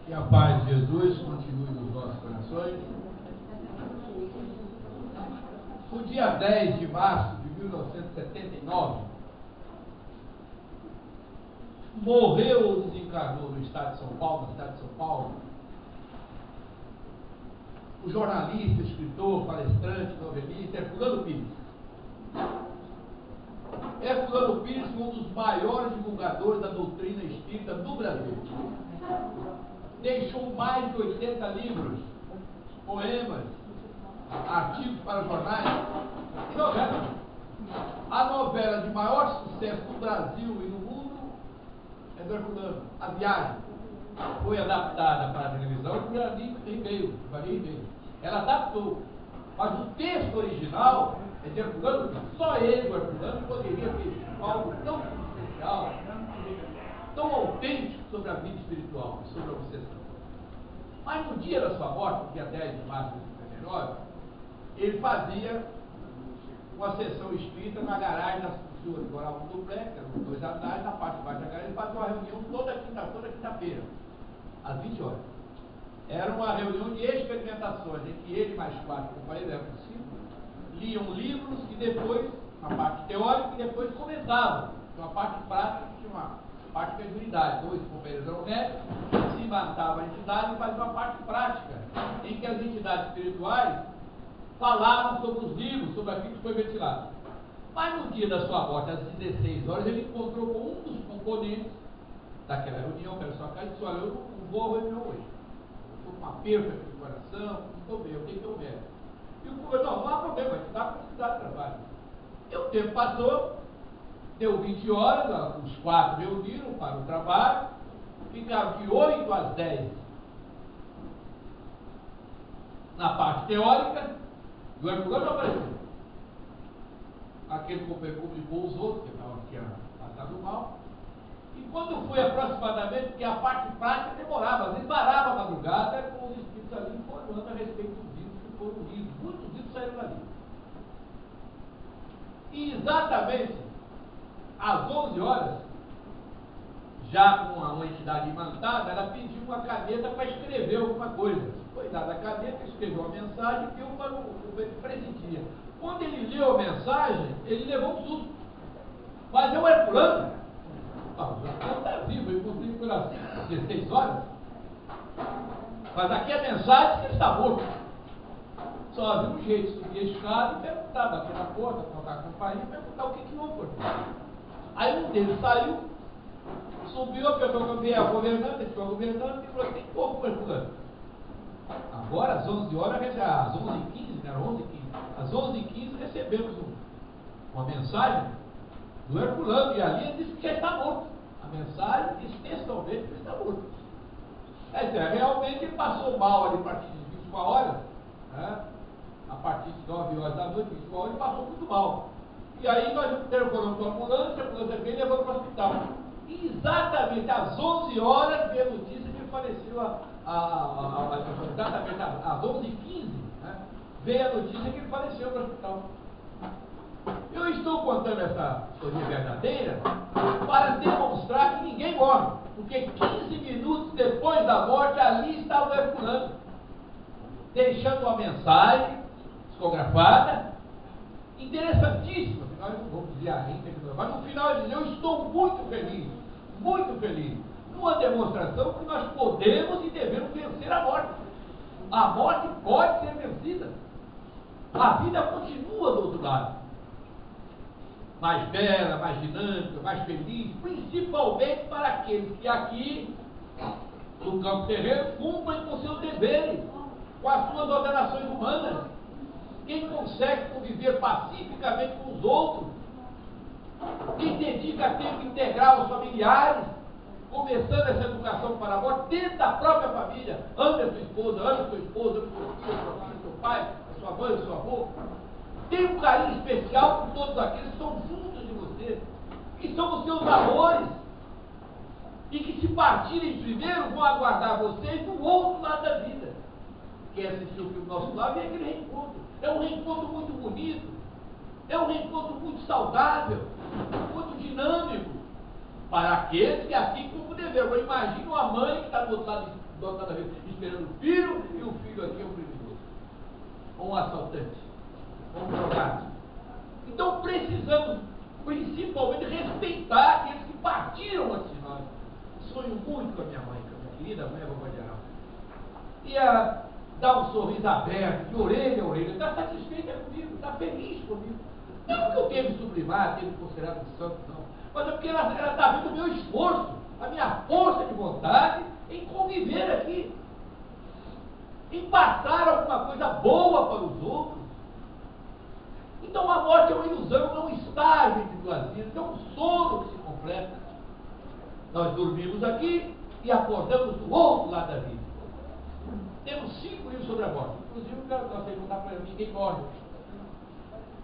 Que a paz de Jesus continue nos nossos corações. No dia 10 de março de 1979, morreu ou desencarnou no estado de São Paulo, na cidade de São Paulo, o jornalista, escritor, palestrante, novelista, Herculano Pires. Herculano Pires foi um dos maiores divulgadores da doutrina espírita do Brasil. Deixou mais de 80 livros, poemas, artigos para jornais e novelas. A novela de maior sucesso no Brasil e no mundo é do Herculano, A Viagem. Foi adaptada para a televisão por Valéria Ribeiro. Ela adaptou, mas o texto original é de Herculano. Só ele, o Herculano, poderia ter algo tão especial, tão autêntico sobre a vida espiritual, sobre a obsessão. Mas no dia da sua morte, no dia 10 de março de 1959, ele fazia uma sessão espírita na garagem das pessoas que moravam no duplex, eram 2 andares, na parte de baixo da garagem. Ele fazia uma reunião toda quinta-feira, às 20 horas. Era uma reunião de experimentações, em que ele mais 4 companheiros, eram 5, liam livros e depois, uma parte teórica, e depois comentavam. Uma parte prática, tinha uma parte de mediunidade. 2 companheiros eram médicos, se matava a entidade e fazia uma parte prática, em que as entidades espirituais falavam sobre os livros, sobre aquilo que foi ventilado. Mas no dia da sua morte, às 16 horas, ele encontrou com um dos componentes daquela reunião, que era sua casa, e disse: olha, eu não vou à reunião hoje. Estou com uma perda no coração, não estou bem, eu tenho que ir ao médico. E o companheiro: não há problema, a gente dá para de trabalho. E o tempo passou, deu 20 horas, os 4 reuniram para o trabalho, ficaram de 8 às 10 na parte teórica, e o Herculano não apareceu. Aquele companheiro comunicou os outros, que tinha passado mal. E quando foi aproximadamente, porque a parte prática demorava, às vezes varava a madrugada, com os espíritos ali informando a respeito dos livros que foram lidos. Muitos livros saíram dali. E exatamente às 11 horas, já com uma entidade imantada, ela pediu uma caneta para escrever alguma coisa. Foi dada a caneta, escreveu uma mensagem e deu para o presidia. Quando ele leu a mensagem, ele levou um susto. Mas é o Herculano. O Herculano está vivo, eu encontrei por assim, 16 horas. Mas aqui a mensagem é que ele está morto. Só havia um jeito: subir a escada e perguntar, bater na porta, tocar a campainha e perguntar o que houve. Aí um deles saiu, subiu, pegou a governanta, ficou governando e falou: tem como o Herculano? Agora, às 11 horas, às 11h15, né? 11h15. Às 11h15 recebemos uma mensagem do Herculano, e ali ele disse que já está morto. A mensagem diz textualmente que ele está morto. Quer dizer, realmente ele passou mal ali a partir de 21 horas, né? A partir de 9 horas da noite, 21 horas, ele passou muito mal. E aí nós telefonamos para a ambulância veio e levou para o hospital. E exatamente às 11 horas veio a notícia que ele faleceu, exatamente às 11h15, né? Veio a notícia que ele faleceu no hospital. Eu estou contando essa história verdadeira para demonstrar que ninguém morre, porque 15 minutos depois da morte, ali estava o Herculano, deixando uma mensagem psicografada, interessantíssima. Nós não vamos dizer ainda, mas no final ele diz: eu estou muito feliz, numa demonstração que nós podemos e devemos vencer a morte. A morte pode ser vencida. A vida continua do outro lado, mais bela, mais dinâmica, mais feliz, principalmente para aqueles que aqui, no campo terreno, cumprem com seus deveres, com as suas ordenações humanas. Quem consegue conviver pacificamente com os outros, quem dedica tempo integral aos familiares, começando essa educação para a morte dentro da própria família. Ame a sua esposa, ame o seu esposo, ame o seu filho, a sua filha, o seu pai, a sua mãe, o seu avô. Tem um carinho especial por todos aqueles que estão juntos de você, que são os seus amores, e que, se partirem primeiro, vão aguardar vocês do outro lado da vida. Quem assistiu o filme Nosso Lar, vê aquele reencontro. É um reencontro muito bonito, é um reencontro muito saudável, muito dinâmico, para aqueles que aqui como dever. Eu imagino a mãe que está do outro lado da rede, esperando o filho, e o filho aqui é um criminoso, ou um assaltante, ou um drogado. Então precisamos, principalmente, respeitar aqueles que partiram antes de nós. Sonho muito com a minha mãe, com a minha querida mãe, a vovó Geral. E ela dá um sorriso aberto, de orelha a orelha, está satisfeita comigo, está feliz comigo. Não porque eu tenha me sublimado, tenha me considerado um santo, não. Mas é porque ela está vendo o meu esforço, a minha força de vontade em conviver aqui, em passar alguma coisa boa para os outros. Então a morte é uma ilusão, não está entre duas vidas, é um sono que se completa. Nós dormimos aqui e acordamos do outro lado da vida. Temos 5 livros sobre a morte, inclusive eu quero contar para ninguém morre.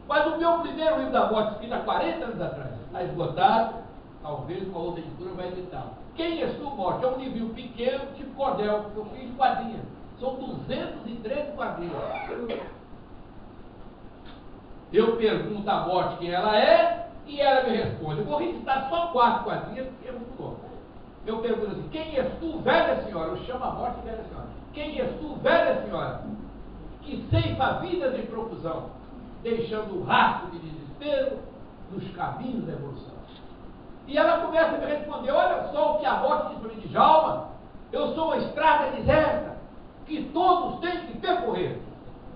Mas o meu primeiro livro da morte, escrito há 40 anos atrás, está esgotado, talvez uma outra editora vai editar. Quem és tu, morte? É um livro pequeno, tipo cordel, que eu fiz de quadrinhos. São 213 quadrinhos. Eu pergunto à morte quem ela é, e ela me responde. Eu vou recitar só 4 quadrinhos, porque é muito bom. Eu pergunto assim: quem és tu, velha senhora? Eu chamo a morte de velha senhora. Quem és tu, velha senhora, que ceifa vidas em profusão, deixando um rastro de desespero nos caminhos da evolução? E ela começa a me responder: olha só o que a morte diz para mim, Djalma, eu sou uma estrada deserta, que todos têm que percorrer.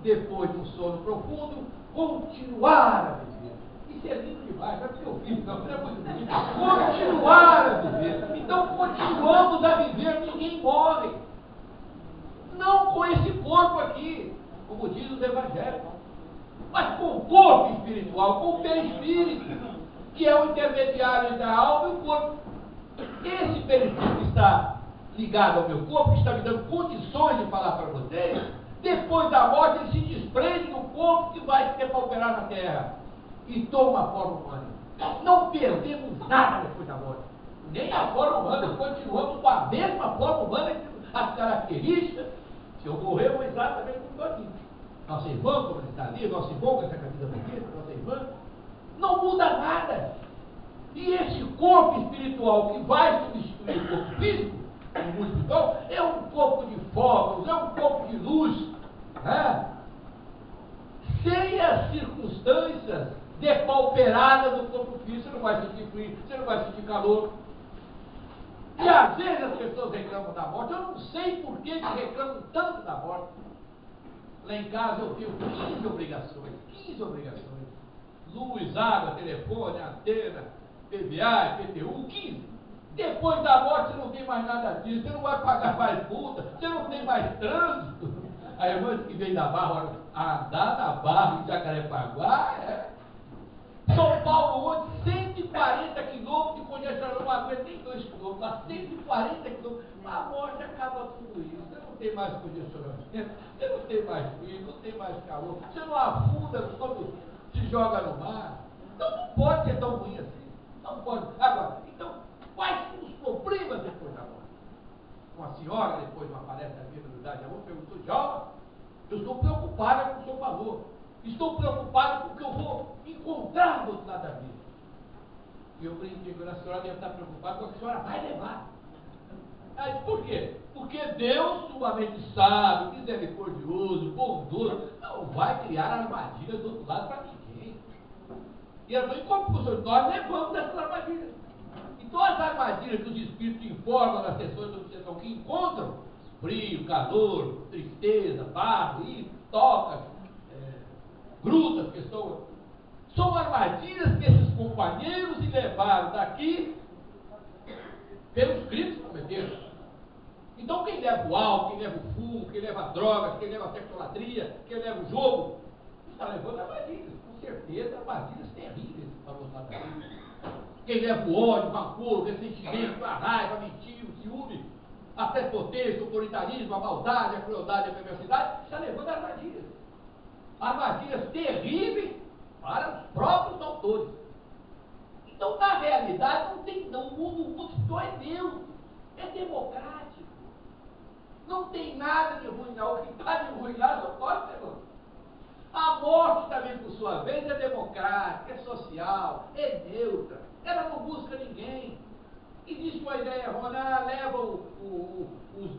Depois de um sono profundo, continuar a viver. Isso é lindo demais, não é porque eu fiz, não é muito bonito. Continuar a viver. Então continuamos a viver, ninguém morre. Não com esse corpo aqui, como diz os evangélicos, mas com o corpo espiritual, com o perispírito, que é o intermediário entre a alma e o corpo. Esse perispírito está ligado ao meu corpo, que está me dando condições de falar para vocês. Depois da morte, ele se desprende do corpo que vai se depauperar na terra e toma a forma humana. Não perdemos nada depois da morte, nem a forma humana, continuamos com a mesma forma humana, as características. Se eu morrer, eu vou exatamente como estou aqui. Nossa irmã, como ele está ali, nosso irmão com essa camisa bonita, nossa irmã, não muda nada. E esse corpo espiritual que vai substituir o corpo físico, o mundo espiritual, é um corpo de fósforos, é um corpo de luz, né? Sem as circunstâncias depauperadas do corpo físico. Você não vai sentir frio, você não vai sentir calor. E às vezes as pessoas reclamam da morte. Eu não sei por que reclamam tanto da morte. Lá em casa eu tenho 15 obrigações. 15 obrigações. Luz, água, telefone, antena, PVA, IPTU, 15. Depois da morte você não tem mais nada disso. Você não vai pagar mais multa, você não tem mais trânsito. A irmã que veio da Barra, andar na Barra em Jacarepaguá, São Paulo hoje, 140 quilômetros de congestionamento, não aguenta nem 2 quilômetros, lá 140 quilômetros. A morte acaba tudo isso. Você não tem mais congestionamento, você não tem mais frio, não tem mais calor, você não afunda quando se joga no mar. Então não pode ser tão ruim assim. Não pode. Agora, então, quais são os problemas depois da morte? Com a senhora, depois de uma palestra minha na Unidade de Amor, perguntou: Djalma, eu estou preocupada com o seu valor. Estou preocupado com o que eu vou encontrar do outro lado da vida. E eu brinquei que a senhora deve estar preocupada com o que a senhora vai levar. Aí, por quê? Porque Deus, sumamente sábio, misericordioso, bondoso, não vai criar armadilhas do outro lado para ninguém. E eu falei: como, professor? Nós levamos essas armadilhas. Então as armadilhas que os espíritos informam nas sessões de obsessão, que encontram frio, calor, tristeza, barro, tocas, grutas, que são armadilhas que esses companheiros levaram daqui pelos crimes que cometeram. Então quem leva o álcool, quem leva o fumo, quem leva as drogas, quem leva a sexolatria, quem leva o jogo, está levando armadilhas, com certeza, armadilhas terríveis para o outro lado da vida. Quem leva o ódio, o rancor, o ressentimento, a raiva, a mentira, o ciúme, a prepotência, o autoritarismo, a maldade, a crueldade, a perversidade, está levando armadilhas. Armadilhas terríveis para os próprios autores. Então, na realidade, o mundo espiritual é neutro, é democrático. Não tem nada de ruim, não. O que está de ruim lá só pode ser bom. A morte também, por sua vez, é democrática, é social, é neutra. Ela não busca ninguém. Existe uma ideia errônea: leva os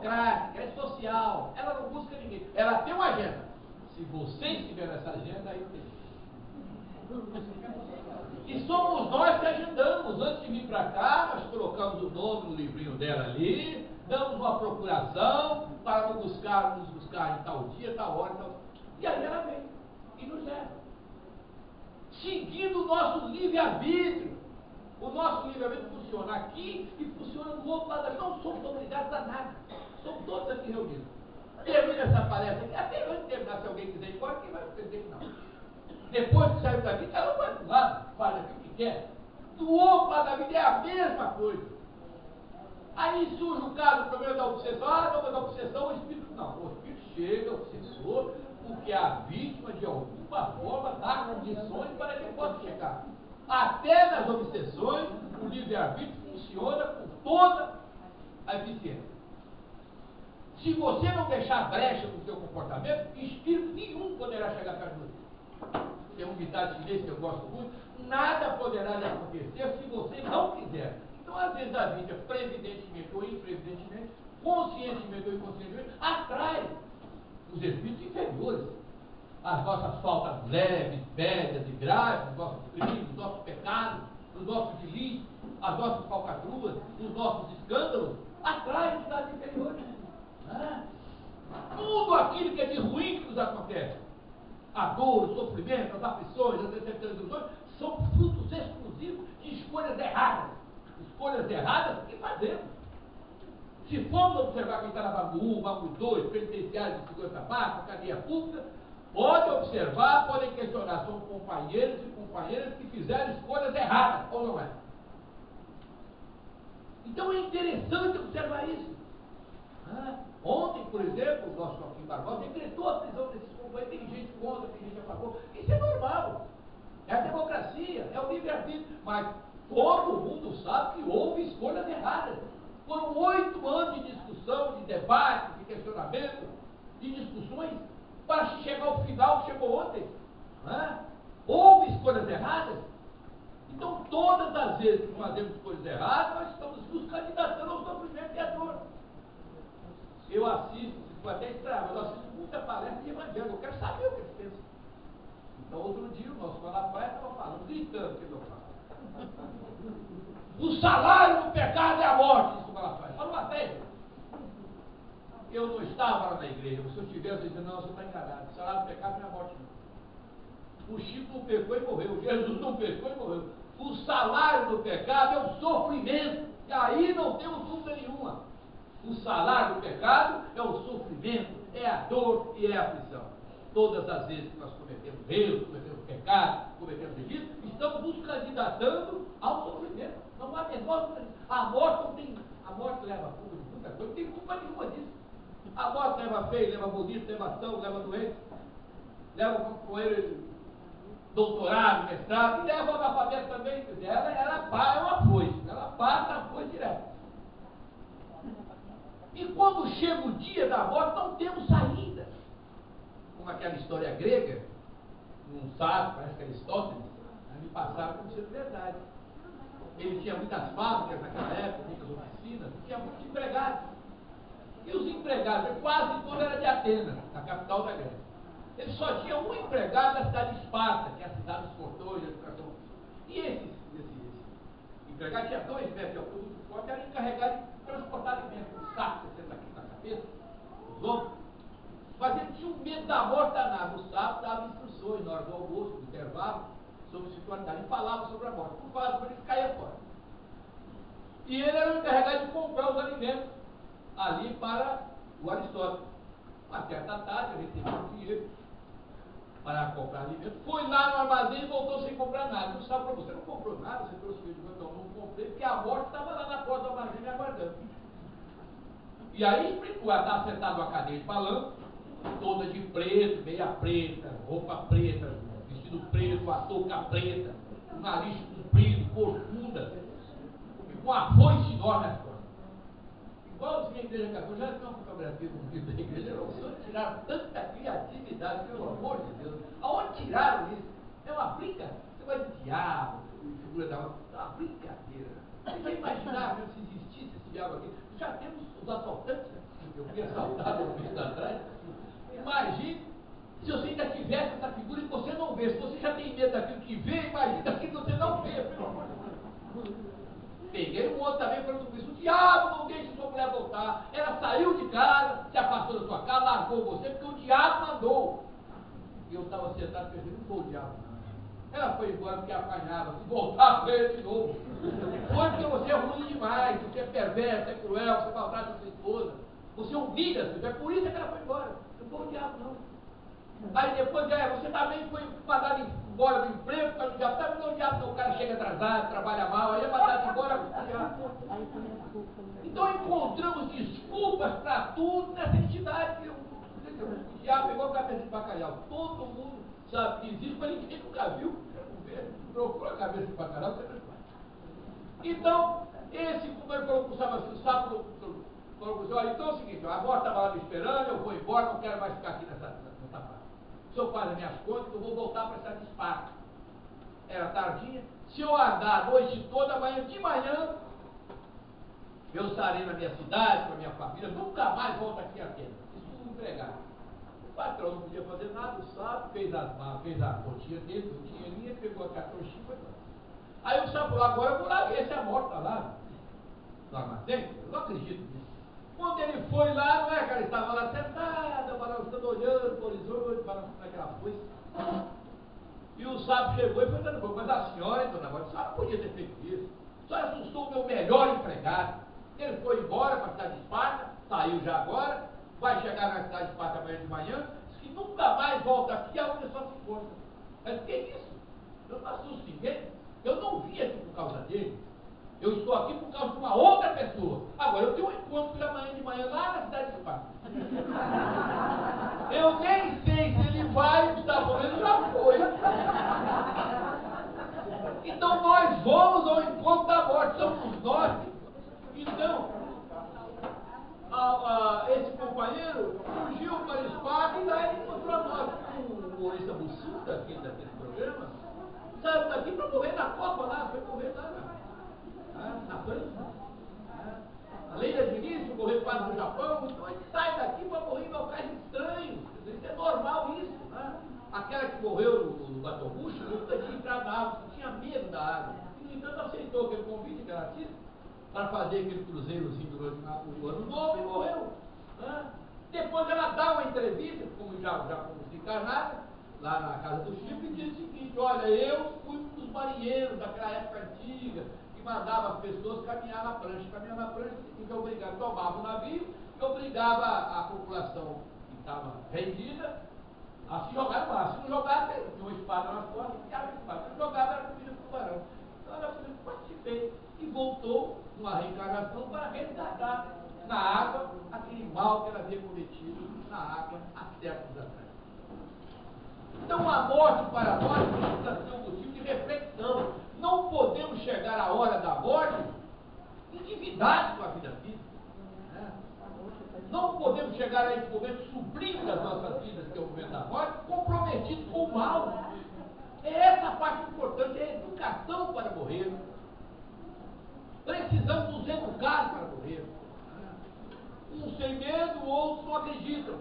democrática, é social, ela não busca ninguém, ela tem uma agenda. Se você estiver nessa agenda, aí não tem. E somos nós que agendamos. Antes de vir para cá, nós colocamos o nome no livrinho dela ali, damos uma procuração para nos buscar em tal dia, tal hora, tal. E aí ela vem e nos leva. Seguindo o nosso livre-arbítrio. O nosso livre-arbítrio funciona aqui e funciona do outro lado. Não somos obrigados a nada. Somos todos aqui reunidos. Termina essa palestra aqui. Até antes de terminar, se alguém quiser ir embora, quem vai dizer que não? Depois que saiu daqui, cada um vai para o lado, faz aqui o que quer. Do outro lado da vida é a mesma coisa. Aí surge o caso, o problema da obsessão. Ah, não, mas a obsessão, o espírito não. O espírito chega, o obsessor, porque a vítima, de alguma forma, dá condições para que ele possa chegar. Até nas obsessões, o livre-arbítrio funciona com toda a eficiência. Se você não deixar brecha no seu comportamento, espírito nenhum poderá chegar perto de você. Tem um ditado chinês que eu gosto muito: nada poderá lhe acontecer se você não quiser. Então, às vezes, a vida, previdentemente ou imprevidentemente, conscientemente ou inconscientemente, atrai os espíritos inferiores. As nossas faltas leves, médias e graves, os nossos crimes, os nossos pecados, os nossos delitos, as nossas falcatruas, os nossos escândalos, atraem entidades inferiores. Tudo aquilo que é de ruim que nos acontece, a dor, o sofrimento, as aflições, as decepções, são frutos exclusivos de escolhas erradas. Escolhas erradas que fazemos. Se formos observar quem está na Bangu 1, Bangu 2, penitenciários de segurança máxima, cadeia pública, podem observar, podem questionar, são companheiros e companheiras que fizeram escolhas erradas, ou não é? Então é interessante observar isso. Ontem, por exemplo, o nosso Joaquim Barbosa decretou a prisão desses companheiros. Tem gente contra, tem gente a favor. Isso é normal. É a democracia, é o livre-arbítrio. Mas todo mundo sabe que houve escolhas erradas. Foram 8 anos de discussão, de debate, de questionamento, de discussões, para chegar ao final que chegou ontem. Houve escolhas erradas. Então, todas as vezes que fazemos coisas erradas, nós estamos nos candidatando ao sofrimento e à dor. Eu assisto, se for até estranho, eu assisto muita palestra de evangelho, eu quero saber o que eles pensam. Então, outro dia, o nosso Malafaia estava falando, gritando, que eu falo. O salário do pecado é a morte, disse o Malafaia. Falou até. Eu não estava lá na igreja, se eu tivesse, eu disse, não, você está enganado. O salário do pecado não é a morte, não. O Chico não pecou e morreu, Jesus não pecou e morreu. O salário do pecado é o sofrimento, e aí não temos dúvida nenhuma. O salário do pecado é o sofrimento, é a dor e é a aflição. Todas as vezes que nós cometemos erros, cometemos pecado, cometemos delitos, estamos nos candidatando ao sofrimento. Não há a menor dúvida. A morte leva a culpa de muita coisa, não tem culpa nenhuma disso. A morte leva feio, leva bonito, leva ação, leva doente, leva companheiro doutorado, mestrado, e leva o analfabeto também. Ela para uma foice, ela passa a foice direto. E quando chega o dia da morte, não temos saída. Como aquela história grega, num sábio, parece que Aristóteles, me passaram como sendo verdade. Ele tinha muitas fábricas naquela época, muitas oficinas, tinha muitos empregados. E os empregados, quase todo era de Atenas, na capital da Grécia. Ele só tinha um empregado na cidade de Esparta, que é a cidade dos portões, de educação. E esse empregado tinha 2 metros de altura, muito forte, era encarregado de transportar alimentos, um saco, você aqui na cabeça, os ombros. Mas ele tinha um medo da morte danada. O sábio dava instruções na hora do almoço, do intervalo, sobre espiritualidade, e falava sobre a morte. Por falar sobre isso, caía fora. E ele era o encarregado de comprar os alimentos ali para o Aristóteles. Uma certa tarde, ele recebeu um dinheiro para comprar alimento, foi lá no armazém e voltou sem comprar nada. Não sabe para você, não comprou nada, você trouxe o dinheiro, não comprei, porque a morte estava lá na porta do armazém me aguardando. E aí explicou, ela estava sentada numa cadeira de balanço, toda de preto, meia preta, roupa preta, vestido preto, a touca preta, o nariz comprido, corcunda, e com a foice enorme nas costas. Igualzinho a igreja católica, já tem uma fotografia do vídeo da igreja, não sei onde tiraram tanta criatividade, pelo amor de Deus. Aonde tiraram isso? É uma brincadeira. Você vai de diabo, figura da outra, é uma brincadeira. Você vai imaginar mesmo se existisse esse diabo aqui? Já temos os assaltantes, né? eu fui assaltado um mês atrás. Imagine se você ainda tivesse essa figura e você não vê. Se você já tem medo daquilo que vê, imagine daquilo que você não vê, pelo amor de Deus. Peguei um outro também falando com isso, o diabo não deixa sua mulher voltar. Ela saiu de casa, se afastou da sua casa, largou você, porque o diabo mandou. E eu estava sentado pensando, não foi o diabo, não. Ela foi embora porque apanhava, se voltar para ele de novo. Foi porque você é ruim demais, você é perverso, você é cruel, você maltrata a sua esposa, você humilha a sua esposa, é por isso que ela foi embora. Não foi o diabo, não. Aí depois, você também foi mandado embora do emprego, porque o diabo também não é o diabo, não. O cara chega atrasado, trabalha mal, aí é mandado embora com o diabo. Então encontramos desculpas para tudo nessa entidade. O diabo é igual cabeça de bacalhau. Todo mundo sabe que existe, mas ninguém nunca viu. Procura a cabeça de bacalhau, você não vai. Então, esse, como ele falou com o sábado, o sábado falou com o senhor, então é o seguinte, a morte estava lá me esperando, eu vou embora, não quero mais ficar aqui nessa parte. O senhor faz as minhas contas, eu vou voltar para essa Esparta. Era tardinha. Se eu andar a noite toda, amanhã de manhã, eu estarei na minha cidade, com a minha família, nunca mais volto aqui a Atenas. Isso tudo empregado. O patrão não podia fazer nada, o sábio fez a rotina dele, não tinha linha, pegou a cartochinha e foi embora. Aí o sábio falou, agora eu vou lá ver se a morte está lá no armazém. Eu não acredito nisso. Quando ele foi lá, não é que ela estava lá sentada, balançando, olhando para o horizonte, balançando aquela coisa. E o sábio chegou e foi dando fogo. Mas a senhora, dona Maria, a senhora não podia ter feito isso. A senhora assustou o meu melhor empregado. Ele foi embora para a cidade de Esparta, saiu já agora, vai chegar na cidade de Esparta amanhã de manhã, diz que nunca mais volta aqui, aonde só se encontra. Mas que é isso? Eu não assusto ninguém. Eu não vim aqui por causa dele. Eu estou aqui por causa de uma outra pessoa. Agora, eu tenho um encontro amanhã de manhã lá na cidade de Esparta. Eu nem sei se ele vai, Gustavo, ele já foi. Então, nós vamos ao encontro da morte, somos nós. Então, esse companheiro fugiu para Esparta e lá ele encontrou a morte. O humorista Bussuta, aqui daquele programa, saiu daqui para morrer na Copa lá, foi morrer lá na França. A Leila Diniz foi morrer quase no Japão, então ele sai daqui para morrer em locais estranhos. Isso é normal isso. Né? Aquela que morreu no Batobucho nunca tinha entrado na água, tinha medo da água. E, no entanto, aceitou aquele convite gratuito para fazer aquele cruzeirozinho durante o ano novo e morreu. Né? Depois ela dá uma entrevista, como já como desencarnada, lá na casa do Chico, e diz o seguinte, olha, eu fui um dos marinheiros daquela época antiga, que mandava as pessoas caminhar na prancha. Caminhar na prancha significa obrigava, tomava o navio e obrigava a população que estava rendida a se jogar no mar. Se não jogava, tinha uma espada nas costas, ficava de espada. Se não jogava, era comida do tubarão. Então ela participei e voltou numa reencarnação para resgatar na água aquele mal que ela havia cometido na água há séculos atrás. Então a morte para nós precisa ser um motivo de reflexão. Não podemos chegar à hora da morte endividados com a vida física. Né? Não podemos chegar a esse momento sublime das nossas vidas, que é o momento da morte, comprometidos com o mal. É essa a parte importante, é a educação para morrer. Precisamos nos educar para morrer. Uns têm medo, outros não acreditam.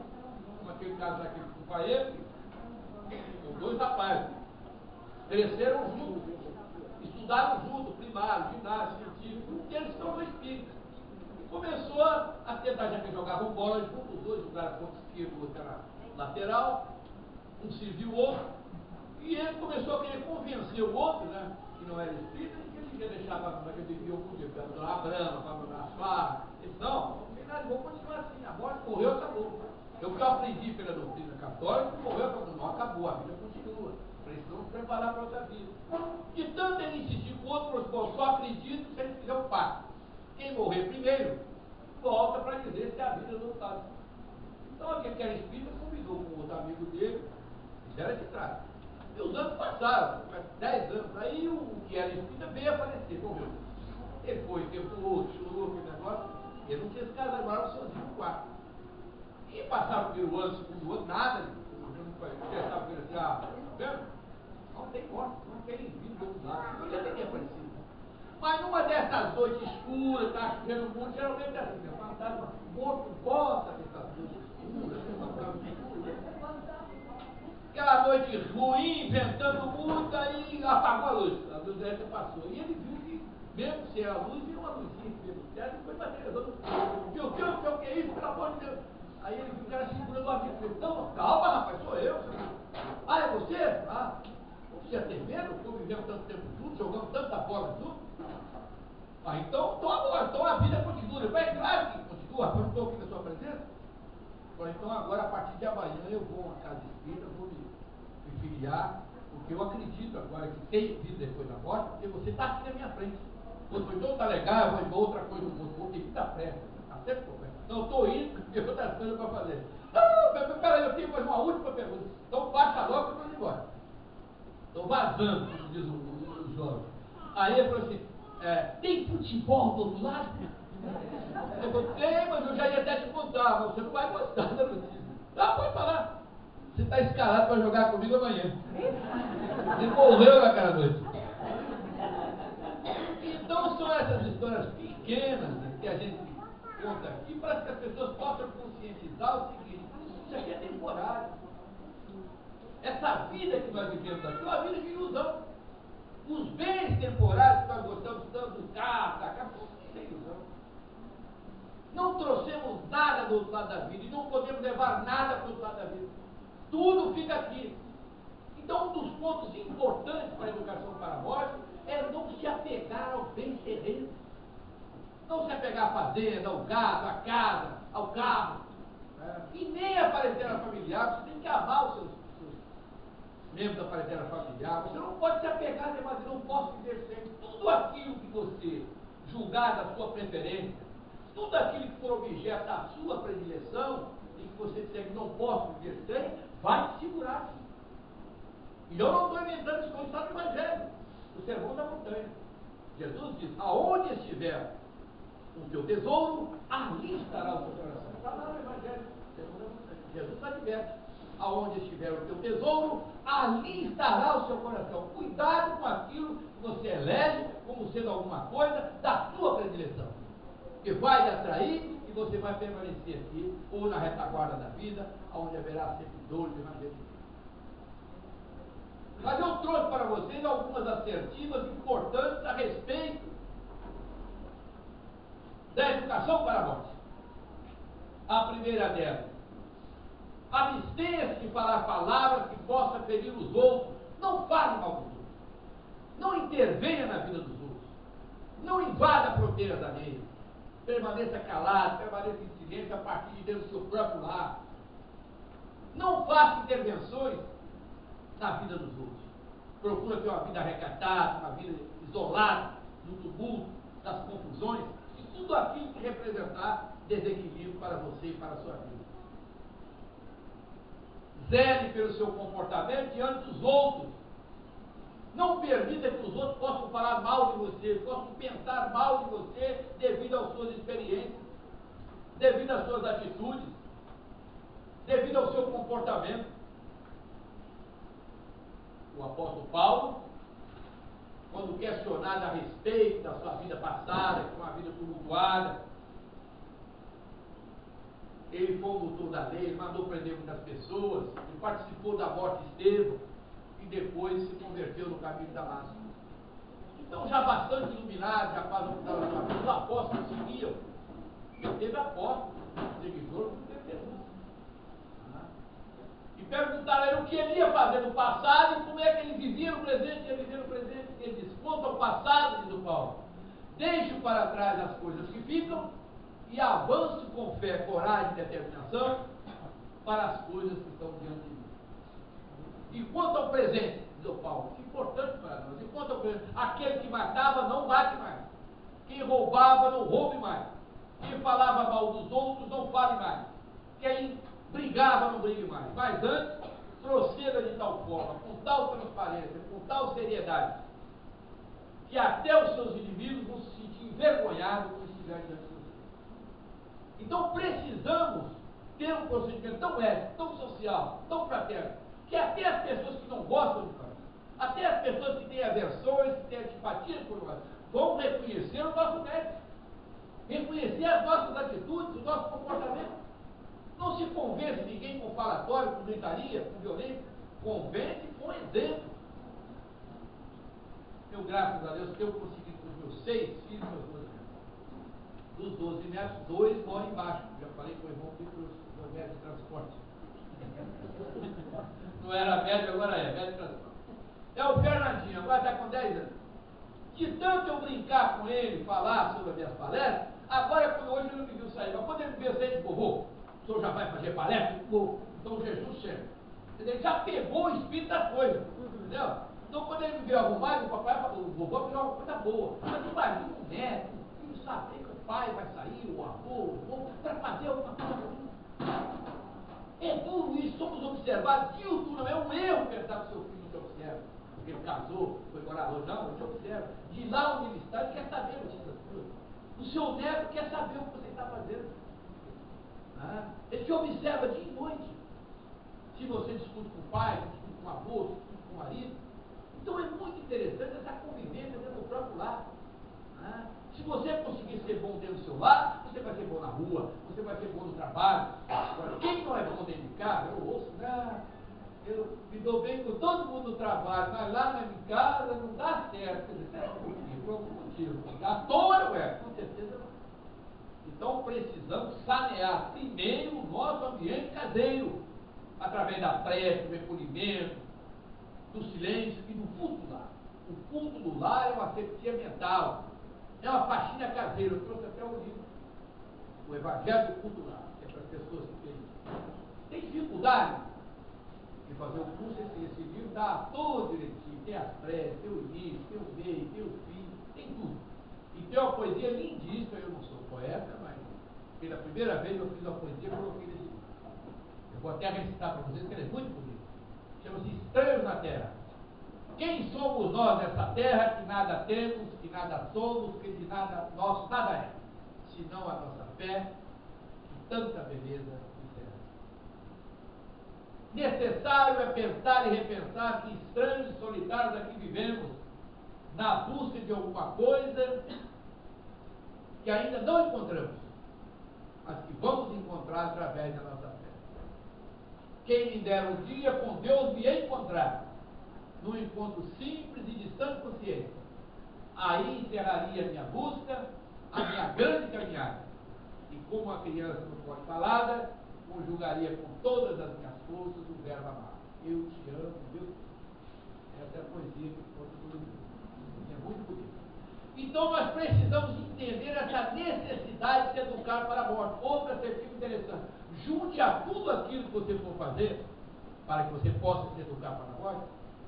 Como aquele caso daquele companheiro, com dois rapazes, cresceram juntos, estudaram juntos, primário, ginásio, científico, e eles estão no espírito. E começou a tentar, já que jogavam bola juntos, os dois jogaram ponto esquerdo, o outro era lateral, um serviu o outro, e ele começou a querer convencer o outro, né, que não era espírita, e que ele ia deixar para que ele vivia algum dia, para abandonar a brama, para abandonar a farra. Ele disse, não, não tem nada, vou continuar assim, a morte morreu, acabou. Eu que aprendi pela doutrina católica, morreu, não acabou, a vida continua. Precisamos preparar para outra vida. De tanto ele insistir com o outro, falou, só acredito se ele fizer um pacto. Quem morrer primeiro, volta para dizer se a vida não está. Então aquele que era espírita convidou com outro amigo dele, fizeram esse trato. E os anos passaram, 10 anos, aí o que era espírita veio a falecer, morreu. Ele foi, tempo chorou, aquele negócio, ele não tinha se casado, agora sozinho no quarto. E passaram o primeiro ano, o segundo ano, nada, já estava pensando, tá vendo? Não tem morte, não tem vida do outro lado, eu já teria aparecido. Mas numa dessas noites escuras, está chovendo muito, geralmente é assim, o fantasma morto volta dessas noites escuras, aquela noite ruim, ventando muito, aí apagou a luz elétrica passou. E ele viu que, mesmo sem a luz, viu uma luzinha que veio do teto e foi bater. Meu Deus, o que é isso? Pelo amor de Deus. Aí ele viu o cara segurando a vida. Ele não, calma, rapaz, sou eu. Ah, é você? Ah, não precisa ter medo, convivemos tanto tempo juntos, jogamos tanta bola juntos. Ah, então a vida continua. Vai, claro que continua, mas não estou aqui na sua presença. Então agora, a partir de amanhã, eu vou a uma casa espírita, vou me filiar, porque eu acredito agora que tem vida depois da morte, porque você está aqui na minha frente. Quando foi então tá legal, eu vou outra coisa do mundo, vou ter vida pressa, está sempre correto. Não, estou indo, porque eu tenho outras coisas para fazer. Não, peraí, eu tenho mais uma última pergunta. Então baixa logo que eu estou indo embora. Estou vazando, como diz o jovem. Aí ele falou assim, tem futebol do outro lado? Eu falei, tem, mas eu já ia até te contar, mas você não vai gostar da notícia. Ah, pode falar. Você está escalado para jogar comigo amanhã. Ele morreu naquela noite. Então são essas histórias pequenas que a gente conta aqui para que as pessoas possam conscientizar o seguinte, isso aqui é temporário. Essa vida que nós vivemos aqui é uma vida de ilusão. Os bens temporários que nós gostamos tanto do carro, da casa, isso é ilusão. Não trouxemos nada do outro lado da vida e não podemos levar nada para o outro lado da vida. Tudo fica aqui. Então, um dos pontos importantes para a educação para a morte é não se apegar aos bens terrenos. Não se apegar à fazenda, ao gado, à casa, ao carro. E nem a parentela familiar. Você tem que amar os seus membros da parentela familiar. Você não pode se apegar demais. Eu não posso viver sem. Tudo aquilo que você julgar da sua preferência, tudo aquilo que for objeto da sua predileção, e que você disser que não posso viver sem, vai te segurar. E eu não estou inventando isso, está no Evangelho, o Sermão da Montanha. Jesus diz, aonde estiver o teu tesouro, ali estará o teu coração. Está lá no Evangelho, Sermão da Montanha. Jesus adverte, aonde estiver o teu tesouro, ali estará o seu coração. Cuidado com aquilo que você elege como sendo alguma coisa da sua predileção. Que vai lhe atrair e você vai permanecer aqui, ou na retaguarda da vida, onde haverá sempre dor e ranger. Mas eu trouxe para vocês algumas assertivas importantes a respeito da educação para a morte. A primeira delas, abstenha-se de falar palavras que possam ferir os outros. Não fale mal dos outros. Não intervenha na vida dos outros. Não invada fronteiras alheias. Permaneça calado, permaneça em silêncio a partir de dentro do seu próprio lar. Não faça intervenções na vida dos outros. Procura ter uma vida recatada, uma vida isolada, no tumulto, das confusões, e tudo aquilo que representar desequilíbrio para você e para a sua vida. Zele pelo seu comportamento diante dos outros. Não permita que os outros possam falar mal de você, possam pensar mal de você devido às suas experiências, devido às suas atitudes, devido ao seu comportamento. O apóstolo Paulo, quando questionado a respeito da sua vida passada, que foi uma vida tumultuada, ele foi um doutor da lei, ele mandou prender muitas pessoas, ele participou da morte de Estevão, e depois se converteu no caminho de Damasco. Então, já bastante iluminado, já quase não estava na sua vida, os apóstolos seguiam. Ele teve apóstolo, seguidor, não teve Jesus. E perguntaram a ele o que ele ia fazer no passado e como é que ele vivia no presente, ia viver no presente. Ele disse, quanto ao passado, diz o Paulo, deixe para trás as coisas que ficam e avance com fé, coragem e determinação para as coisas que estão diante de mim. E quanto ao presente, diz o Paulo, isso é importante para nós. E quanto ao presente, aquele que matava não mate mais. Quem roubava não roube mais. Quem falava mal dos outros não fale mais. Quem brigava não brigue mais. Mas antes, proceda de tal forma, com tal transparência, com tal seriedade, que até os seus inimigos vão se sentir envergonhados quando estiverem diante de você. Então precisamos ter um procedimento tão ético, tão social, tão fraterno, que até as pessoas que não gostam de nós, até as pessoas que têm aversões, que têm antipatia por nós, vamos reconhecer o nosso mérito, reconhecer as nossas atitudes, o nosso comportamento. Não se convence ninguém com falatório, com gritaria, com violência, convence com exemplo. Eu, graças a Deus, que eu consegui com os meus 6 filhos, meus 12 netos. Dos 12 netos, 2 moram embaixo. Já falei com o irmão que trouxe o meu médio de transporte. Não era médio, agora é médio de transporte. É o Fernandinho, agora está com 10 anos. De tanto eu brincar com ele, falar sobre as minhas palestras, agora, quando hoje ele não me viu sair, mas quando ele me viu sair, ele disse: vovô, o senhor já vai fazer palestra? Vou. Então Jesus serve. Ele já pegou o espírito da coisa, entendeu? Então, quando ele me viu arrumado, o papai falou: o vovô virou uma coisa boa. Mas imagina um neto, um filho saber que o pai vai sair, o avô, o vô, para fazer alguma coisa ruim. É duro isso, somos observados. Dildo não é um erro pensar que o seu filho não te observa. Porque ele casou, foi morar longe. Não, ele te observa. De lá onde ele está, ele quer saber notícias suas. O seu neto quer saber o que você está fazendo. Ele te observa dia e noite. Se você discute com o pai, se discute com o avô, se discute com o marido. Então é muito interessante essa convivência dentro do próprio lar. Se você conseguir ser bom dentro do seu lar, você vai ser bom na rua, você vai ser bom no trabalho. Agora, quem não é bom dentro de casa, eu ouço: eu me dou bem com todo mundo no trabalho, mas lá na minha casa não dá certo. Quer dizer, por algum motivo. À toa, não é? Com certeza não. Então precisamos sanear primeiro o nosso ambiente caseiro, através da prece, do recolhimento, do silêncio e do culto do lar. O culto do lar é uma asepsia mental, é uma faxina caseira. Eu trouxe até o livro, o Evangelho do Culto do Lar, que é para as pessoas que têm dificuldade de fazer o curso. Esse livro dá tudo direitinho, tem as preces, tem o início, tem o meio, tem o fim, tem tudo. E tem uma poesia lindíssima. Eu não sou poeta, mas pela primeira vez eu fiz uma poesia e coloquei nesse livro. Eu vou até recitar para vocês, que ele é muito bonito. Chama-se Estranhos na Terra. Quem somos nós nessa terra, que nada temos, que nada somos, que de nada nosso nada é, senão a nossa fé, que tanta beleza nos será. Necessário é pensar e repensar que estranhos e solitários aqui vivemos, na busca de alguma coisa que ainda não encontramos, mas que vamos encontrar através da nossa fé. Quem me dera um dia com Deus me encontrar, num encontro simples e de sã consciência. Aí encerraria a minha busca, a minha grande caminhada. E como a criança não pode falar, conjugaria com todas as minhas forças o verbo amar. Eu te amo, meu Deus. Essa é a poesia que conta todo mundo. É muito bonito. Então nós precisamos entender essa necessidade de se educar para a morte. Outro acertivo interessante: junte a tudo aquilo que você for fazer, para que você possa se educar para a morte,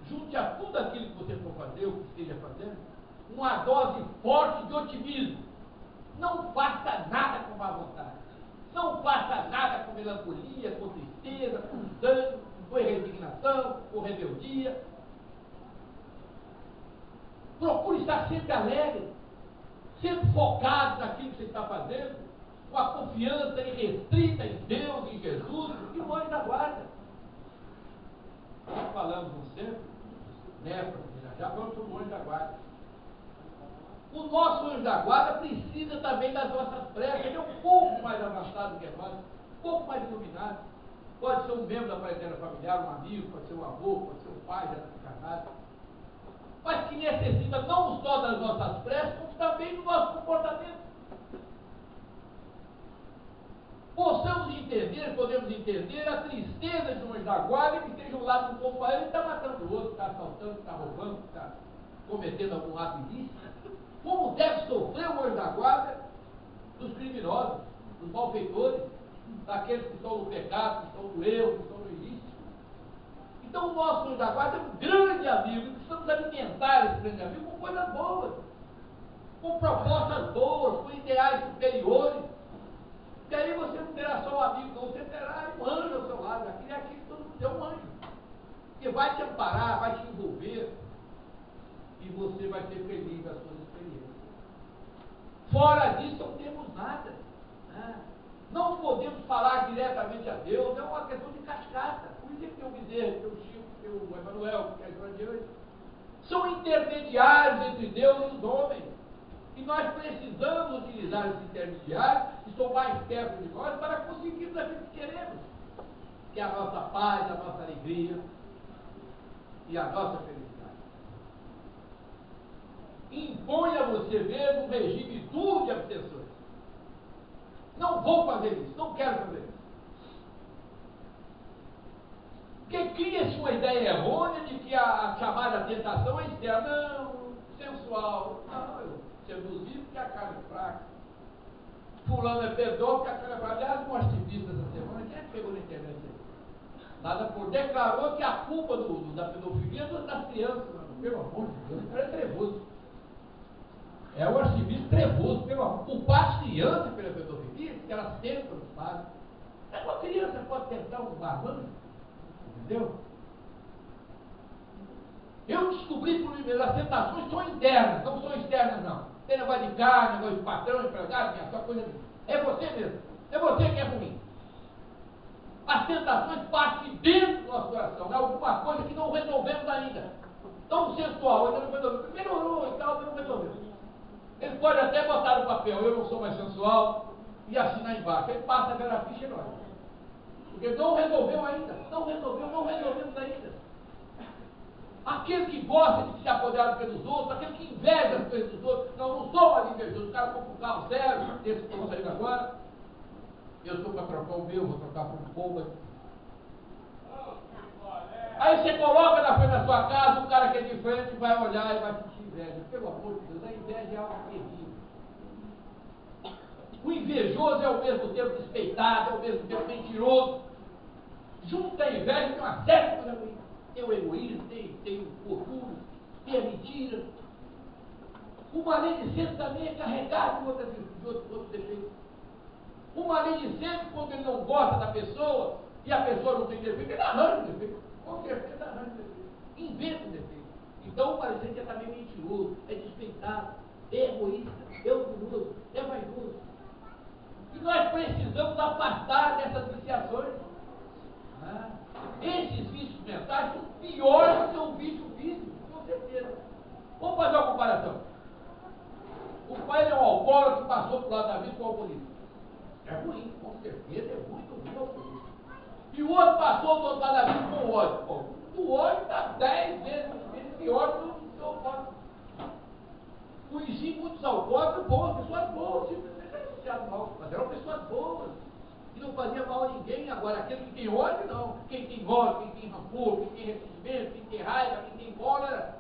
junte a tudo aquilo que você for fazer, o que esteja fazendo, uma dose forte de otimismo. Não faça nada com má vontade. Não faça nada com melancolia, com tristeza, com desânimo, com resignação, com rebeldia. Procure estar sempre alegre, sempre focado naquilo que você está fazendo, com a confiança irrestrita em Deus, em Jesus e no anjo da guarda. Nós falamos um sempre, né, já falamos sobre o anjo da guarda. O nosso anjo da guarda precisa também das nossas preces. Ele é um pouco mais avançado que nós, um pouco mais iluminado. Pode ser um membro da parentela familiar, um amigo, pode ser um avô, pode ser um pai, já está encarnado. Mas que necessita não só das nossas preces, como também do nosso comportamento. Podemos entender a tristeza de um anjo da guarda que esteja um lado do companheiro e está matando o outro, está assaltando, está roubando, está cometendo algum ato ilícito. Como deve sofrer o anjo da guarda dos criminosos, dos malfeitores, daqueles que estão no pecado, que estão no erro, que estão no ilícito. Então o nosso anjo da guarda é um grande amigo, e precisamos alimentar esse grande amigo com coisas boas, com propostas boas, com ideais superiores. E aí você não terá só um amigo, não, você terá um anjo ao seu lado. Aqui é aquele que todo mundo é um anjo, que vai te amparar, vai te envolver, e você vai ser feliz nas suas experiências. Fora disso, não temos nada. Não podemos falar diretamente a Deus, é uma questão de cascata. Por isso é que tem o Bezerra, tem o Chico, tem o Emanuel, que é grande hoje. São intermediários entre Deus e os homens. E nós precisamos utilizar esses intermediários que estão mais perto de nós para conseguirmos aquilo que queremos, que é a nossa paz, a nossa alegria e a nossa felicidade. Impõe a você mesmo um regime duro de abstenções. Não vou fazer isso, não quero fazer isso. Porque cria-se uma ideia errônea de que a chamada tentação é externa, não, sensual. Não, eu seduzi porque a carne é fraca. Fulano é pedófilo porque a carne é fraca. Aliás, um ativista essa semana, quem é que pegou na internet aí? Nada por declarou que a culpa da pedofilia é das crianças. Mano. Pelo amor de Deus, o cara é trevoso. É o arcebispo trevoso, pelo amor. Culpar as crianças pela pedofilia, que elas tentam os pais. Uma criança pode tentar um barbanco. Entendeu? Eu descobri por mim mesmo, as tentações são internas, não são externas não. Tem negócio de carne, negócio de patrão, empregado, essa coisa. É você mesmo. É você que é ruim. As tentações partem dentro do nosso coração. É alguma coisa que não resolvemos ainda. Tão sensual, ainda não resolvemos. Melhorou e tal, mas não resolveu. Ele pode até botar no papel, eu não sou mais sensual, e assinar embaixo. Ele passa a ver a ficha e nós. Porque não resolveu ainda. Não resolvemos ainda. Aquele que gosta de se apoderar do que dos outros, aquele que inveja as coisas dos outros, não sou mais invejoso, o cara compra um carro zero, esse que estão saindo agora, eu estou para trocar o meu, vou trocar por um Puma. Aí você coloca na frente da sua casa, o cara que é de frente vai olhar e vai sentir inveja. Pelo amor de Deus, a inveja é algo terrível. O invejoso é ao mesmo tempo despeitado, é ao mesmo tempo mentiroso. Junto à inveja tem uma série de coisas ruins. Tem o egoísmo, tem o orgulho, tem a mentira. O maledicente também é carregado de outros defeitos. O maledicente, quando ele não gosta da pessoa e a pessoa não tem defeito, ele arranja o defeito. Com certeza arranja o defeito. Inventa o defeito. Então o maledicente é também mentiroso, é despeitado, é egoísta, é orgulhoso, é vaidoso. E nós precisamos apartar dessas viciações. Esses vícios mentais são piores do que um vício físico, com certeza. Vamos fazer uma comparação. O pai é um alcoólatra que passou para o lado da vida com o alcoolismo. É ruim, com certeza, é muito ruim o alcoolismo. E o outro passou do outro lado da vida com o ódio. O ódio está 10 vezes pior do que o alcoólatra. Conheci muitos alcoólatras boas, pessoas boas, simplesmente eram viciados mal, mas eram pessoas boas. Que não fazia mal a ninguém. Agora, aquele que tem ódio, não. Quem tem ódio, quem tem rancor, quem tem ressentimento, quem tem raiva, quem tem cólera.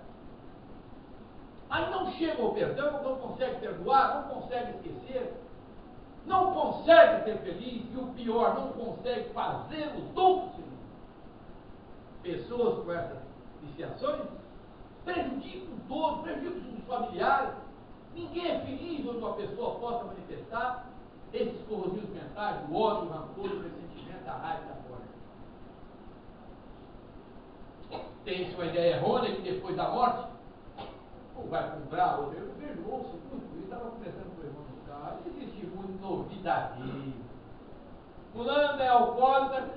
Aí não chega ao perdão, não consegue perdoar, não consegue esquecer, não consegue ser feliz e o pior, não consegue fazer o dom. Pessoas com essas viciações prejudicam todos, prejudicam os familiares. Ninguém é feliz onde uma pessoa possa manifestar esses corrosivos mentais, do ódio, do rancor, do ressentimento, da raiva e da cólera. Tem-se uma ideia errônea que depois da morte, ou vai comprar, ou eu vejo, ouço muito, eu estava conversando com o irmão do carro, existe muito novidade. Fulano é alcoólatra,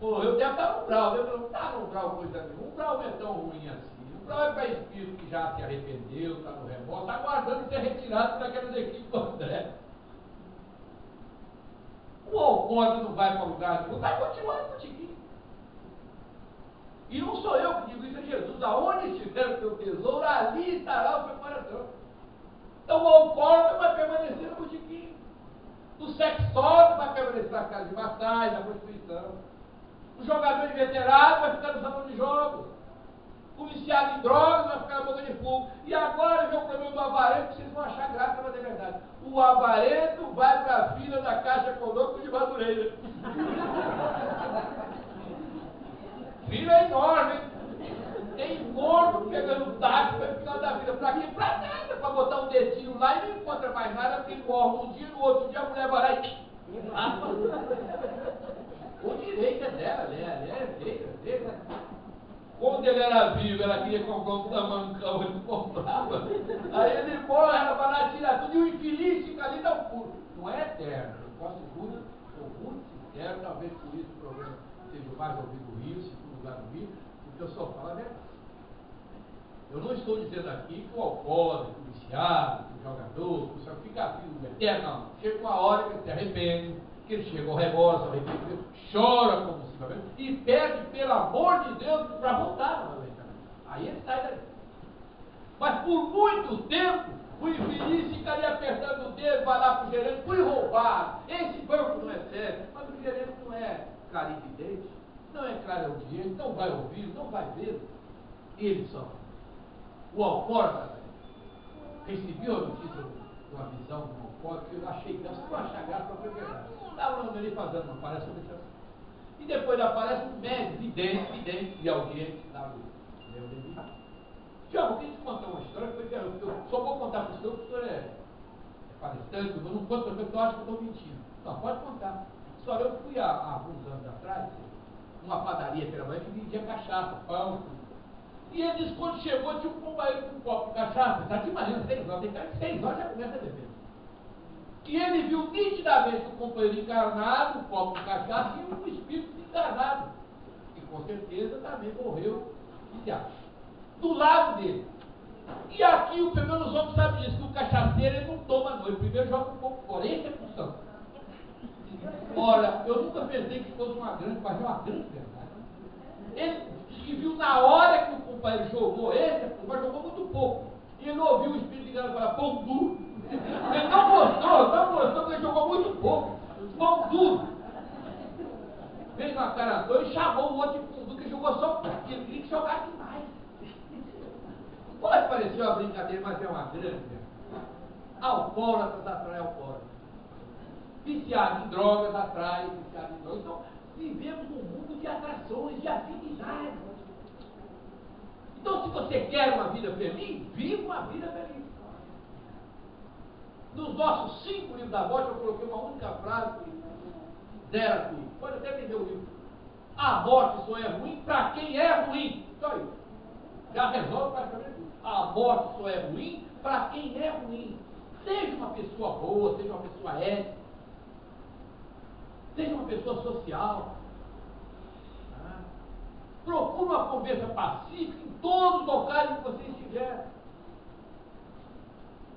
pô, eu devo estar no brau, eu não está no brau coisa nenhuma, o brau não é tão ruim assim. O brau é para espírito que já se arrependeu, está no remorso, está aguardando ser retirado daquelas equipes do André. O alcoólatra não vai para lugar nenhum, vai continuar no botiquim. E não sou eu que digo isso, é Jesus. Aonde estiver o teu tesouro, ali estará o teu coração. Então o alcoólatra vai permanecer no botiquim. O sexólogo vai permanecer na casa de massagem, na prostituição. O jogador inveterado vai ficar no salão de jogos. O viciado em drogas vai ficar na boca de fogo. E agora vem o problema do avarento, que vocês vão achar graça, mas é verdade. O avarento vai para a fila da Caixa Econômica de Madureira. Fila enorme, hein? Tem morto pegando táxi para final da vida. Para quê? Para nada. Para botar um dedinho lá e não encontra mais nada, porque morre um dia, no outro dia a mulher vai lá e... O direito é dela, é dele. Quando ele era vivo, ela queria comprar um tamancão, ele não comprava. Aí ele morre, ela vai lá tirar tudo, e o infeliz fica ali, dá um pulo. Não é eterno, eu posso seguro, sou muito sincero, talvez por isso o programa seja mais ouvido no Rio, segundo lugar no Rio, porque eu só falo a verdade. Eu não estou dizendo aqui que o alcoólatra, que o viciado, que o jogador, que o senhor fica vivo eterno, não. Chega uma hora que ele se arrepende, que ele chega ao remorso, ao arrependimento, chora convulsivamente e pede, pelo amor de Deus, para voltar novamente. Aí ele sai daí. Mas por muito tempo, o infeliz ficaria apertando o dedo, vai lá para o gerente, fui roubado, esse banco não é sério, mas o gerente não é clarividente, não é clareaudiente, não vai ouvir, não vai ver, ele só. O alcoólatra, recebi a notícia de uma visão do alcoólatra, que eu achei graça, eu achei graça para verdade. Estava andando ali fazendo uma palestra sobre isso. E depois da palestra, um médico, vidente e audiente lá do meu devido. Tiago, eu queria te contar uma história, porque eu só vou contar para o senhor, porque o senhor é palestrante, eu não conto porque eu acho que eu estou mentindo. Não, pode contar. História, eu fui há alguns anos atrás, numa padaria pela manhã que vendia cachaça, pão, tudo. E ele disse que quando chegou, tinha um companheiro com um copo de cachaça, está de manhã, 6 horas, tem cara de 6 horas já começa a beber. E ele viu nitidamente o companheiro encarnado, um copo de cachaça e um espírito encarnado, que com certeza também morreu de acha. Do lado dele. E aqui, o pelo menos os homens sabem disso, que o cachaceiro ele não toma à noite, primeiro joga um pouco fora, esse é a função. Olha, eu nunca pensei que fosse uma grande, mas é uma grande verdade. Ele disse que viu na hora que o companheiro jogou esse, mas jogou muito pouco. E ele ouviu o espírito enganado falar, pão duro. Ele não gostou, porque ele jogou muito pouco. Pão duro. Fez uma cara doida e chamou o outro de pão duro, que jogou só um pouquinho, ele queria que jogasse mais. Pode parecer uma brincadeira, mas é uma grande verdade. Alcoólatras atrai alcoólatras. Viciado em drogas atrai viciado em drogas. Então, vivemos num mundo de atrações, de afinidades. Então, se você quer uma vida feliz, viva uma vida feliz. Nos nossos 5 livros da morte, eu coloquei uma única frase que zera tudo. Pode até vender o livro. A morte só é ruim para quem é ruim. Só isso. Já resolve praticamente tudo. A morte só é ruim para quem é ruim. Seja uma pessoa boa, seja uma pessoa ética, seja uma pessoa social. Procure uma conversa pacífica em todos os locais que você estiver.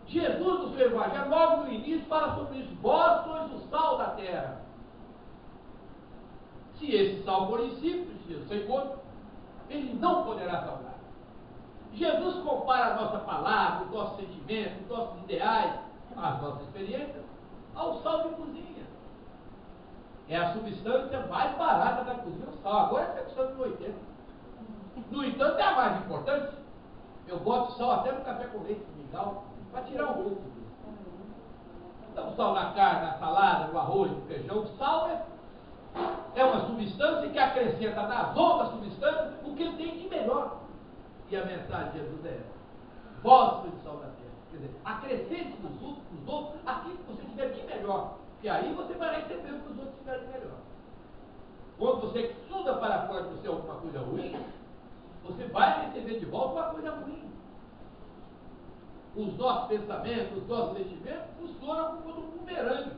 Jesus, no seu Evangelho, logo no início, fala sobre isso. Vós sois o sal da terra. Se esse sal for insípido, se sem gosto, ele não poderá salgar. Jesus compara a nossa palavra, os nossos sentimentos, os nossos ideais, as nossas experiências, ao sal de cozinha. É a substância mais barata da cozinha, o sal. Agora é 780. No entanto, é a mais importante. Eu boto sal até no café com leite, no mingau, para tirar um pouco disso. Então, sal na carne, na salada, no arroz, no feijão. O sal é uma substância que acrescenta nas outras substâncias o que ele tem de melhor. E a mensagem de Jesus é essa. Vós sois o sal da terra. Quer dizer, acrescente nos outros aquilo que você tiver de melhor. E aí você vai receber o que os outros tiverem de melhor. Quando você estuda para fora de você alguma coisa ruim, você vai receber de volta uma coisa ruim. Os nossos pensamentos, os nossos sentimentos funcionam como um bumerangue.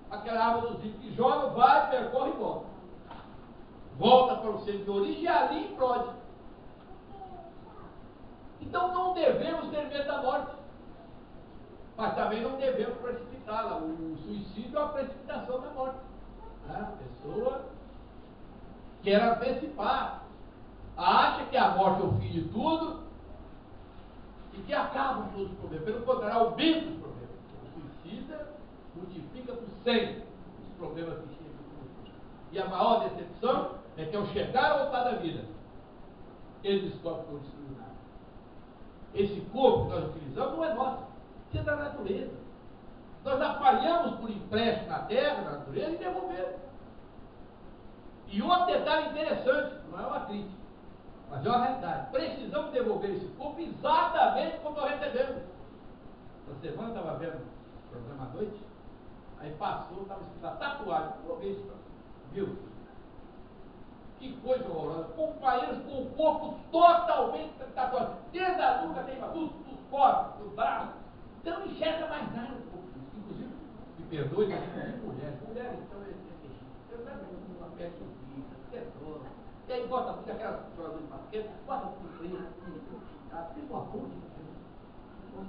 Aquela água do rio que joga, vai, percorre e volta. Volta para o centro de origem e ali implode. Então não devemos ter medo da morte. Mas também não devemos precipitá-la. O suicídio é a precipitação da morte. A pessoa quer antecipar. Acha que a morte é o fim de tudo e que acabam todos os problemas. Pelo contrário, aumenta os problemas. O suicida multiplica por 100 os problemas que chegam. E a maior decepção é que ao chegar ao altar da vida, ele descobre que não destruiu nada. Esse corpo que nós utilizamos não é nosso, isso é da natureza. Nós apanhamos por empréstimo na terra, na natureza, e devolvemos. E outro detalhe interessante, não é uma crítica, mas é uma realidade. Precisamos devolver esse corpo exatamente como nós recebemos. Essa semana eu estava vendo o programa à noite, aí passou, estava escrito a tatuagem, vou ver isso, viu? Que coisa horrorosa. Companheiros com o corpo totalmente tatuado. Desde a nuca, tem dos corpos, do braço. Você não enxerga mais nada do corpo. Inclusive, me perdoe, mas inclusive mulheres. Mulheres, então, é terrível. Eu lembro uma peste horrível, terror. E aí bota tudo aquelas jogadoras de basquete, bota tudo preto. Pelo amor de Deus.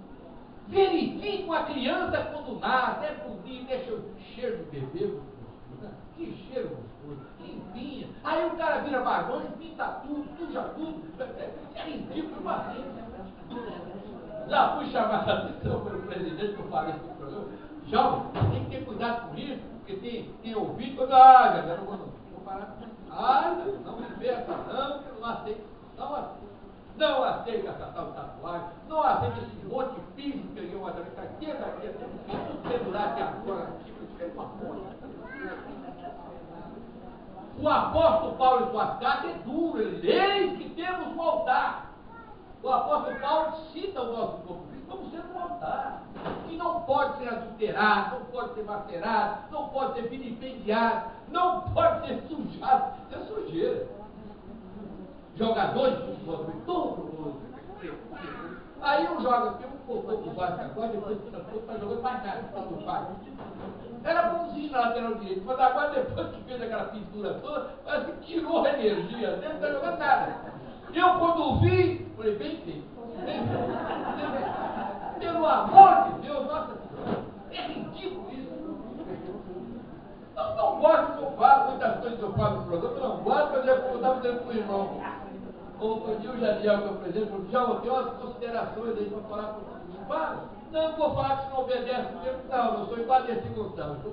Verifique uma criança quando nasce, é bonito, deixa o cheiro de bebê gostoso. Que cheiro gostoso, limpinha. Aí o cara vira marmanjo, pinta tudo, suja tudo. É ridículo, assim. Já fui chamado a atenção pelo presidente que eu falei esse programa. Jovem, tem que ter cuidado com isso, porque tem ouvido. Eu não vou parar com isso. Não me peça, não, que eu não aceito. Não aceito essa tal tatuagem, não aceito esse monte de piso que eu adoro. Tudo pendurado até agora. O apóstolo Paulo em suas cartas é duro. Ele diz: eis que temos um altar. O apóstolo Paulo cita o nosso corpo Cristo como sendo um altar, que não pode ser adulterado, não pode ser macerado, não pode ser vilipendiado, não pode ser sujado. Isso é sujeira. Jogadores de futebol também, todo mundo. Aí um joga aqui, um voltou pro Vasco agora, depois está jogando mais nada, está no Vasco. Era bonzinho na lateral direito, mas agora depois que fez aquela pintura toda, parece que tirou a energia, ele não está jogando nada. Eu quando vi, falei, bem feito. Pelo amor de Deus, nossa senhora, é ridículo isso. Eu não gosto que eu falo, muitas coisas que eu falo no programa, eu não gosto, mas eu estava dizendo para o irmão. Outro dia o Jadiel, que é o presidente, falou: Djalma, tem umas considerações aí para falar com você. Fala. Não vou falar que você não obedece mesmo, não, eu sou Ibadeci Gonçalves,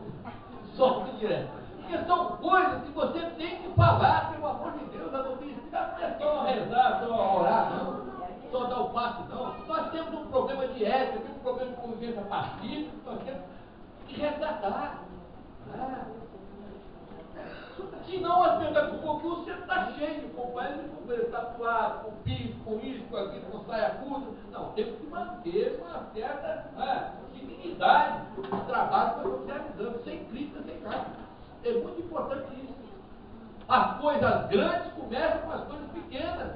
solto direto. Porque são coisas que você tem que falar, pelo amor de Deus, a doutrina espírita não é só rezar, só orar, não, só dar o passe, não. Nós temos um problema de ética, temos um problema de convivência pacífica, nós temos que resgatar. Senão as pessoas com um pouquinho você está cheio de companheiros tatuados, com piso, com isso, com aquilo, com saia curta. Não, temos que manter uma certa dignidade do trabalho que nós estamos realizando, sem crítica, sem nada. É muito importante isso. As coisas grandes começam com as coisas pequenas.